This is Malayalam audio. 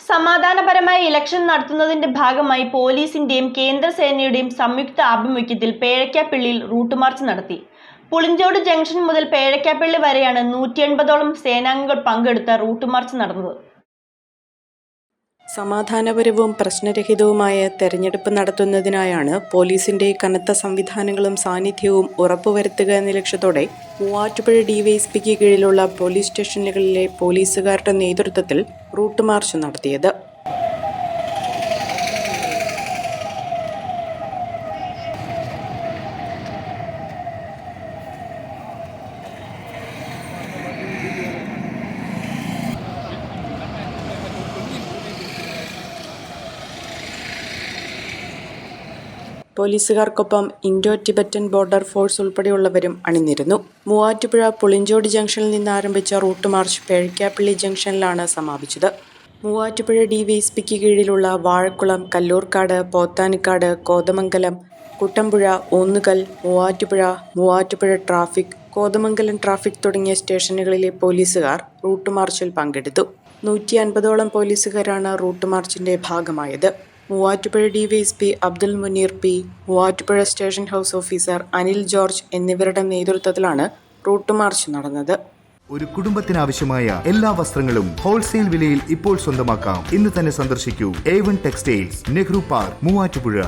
സമാധാനപരമായ ഇലക്ഷൻ നടത്തുന്നതിന്റെ ഭാഗമായി പോലീസിന്റെയും കേന്ദ്രസേനയുടെയും സംയുക്ത ആഭിമുഖ്യത്തിൽ പേഴയ്ക്കാപ്പള്ളിയിൽ റൂട്ട് മാർച്ച് നടത്തി. പുളിഞ്ചോട് ജംഗ്ഷൻ മുതൽ പേഴയ്ക്കാപ്പള്ളി വരെയാണ് 180ഓളം സേനാംഗങ്ങൾ പങ്കെടുത്ത റൂട്ട് മാർച്ച് നടന്നത്. സമാധാനപരവും പ്രശ്നരഹിതവുമായ തെരഞ്ഞെടുപ്പ് നടത്തുന്നതിനായാണ് പോലീസിന്റെ കനത്ത സംവിധാനങ്ങളും സാന്നിധ്യവും ഉറപ്പുവരുത്തുക എന്ന ലക്ഷ്യത്തോടെ മൂവാറ്റുപുഴ ഡിവൈഎസ്പിക്ക് കീഴിലുള്ള പോലീസ് സ്റ്റേഷനുകളിലെ പോലീസുകാരുടെ നേതൃത്വത്തിൽ റൂട്ട് മാർച്ച് നടത്തിയത്. പോലീസുകാർക്കൊപ്പം ഇൻഡോ ടിബറ്റൻ ബോർഡർ ഫോഴ്സ് ഉൾപ്പെടെയുള്ളവരും അണിനിരന്നു. മൂവാറ്റുപുഴ പുളിഞ്ചോട് ജംഗ്ഷനിൽ നിന്ന് ആരംഭിച്ച റൂട്ട് മാർച്ച് പേഴയ്ക്കാപ്പള്ളി ജംഗ്ഷനിലാണ് സമാപിച്ചത്. മൂവാറ്റുപുഴ ഡിവൈഎസ്പിക്ക് കീഴിലുള്ള വാഴക്കുളം, കല്ലൂർക്കാട്, പോത്താനിക്കാട്, കോതമംഗലം, കുട്ടമ്പുഴ, ഊന്നുകൽ, മൂവാറ്റുപുഴ ട്രാഫിക്, കോതമംഗലം ട്രാഫിക് തുടങ്ങിയ സ്റ്റേഷനുകളിലെ പോലീസുകാർ റൂട്ട് മാർച്ചിൽ പങ്കെടുത്തു. 150ഓളം പോലീസുകാരാണ് റൂട്ട് മാർച്ചിന്റെ ഭാഗമായത്. Muvattupuzha DYSP Abdul Muneer P, Muvattupuzha station house officer Anil George എന്നിവരുടെ നേതൃത്വത്തിലാണ് റൂട്ട് മാർച്ച് നടന്നത്. ഒരു കുടുംബത്തിനാവശ്യമായ എല്ലാ വസ്ത്രങ്ങളും ഹോൾസെയിൽ വിലയിൽ ഇപ്പോൾ സ്വന്തമാക്കാം. ഇന്ന് തന്നെ സന്ദർശിക്കൂ A1 textiles, Nehru park, Muvattupuzha.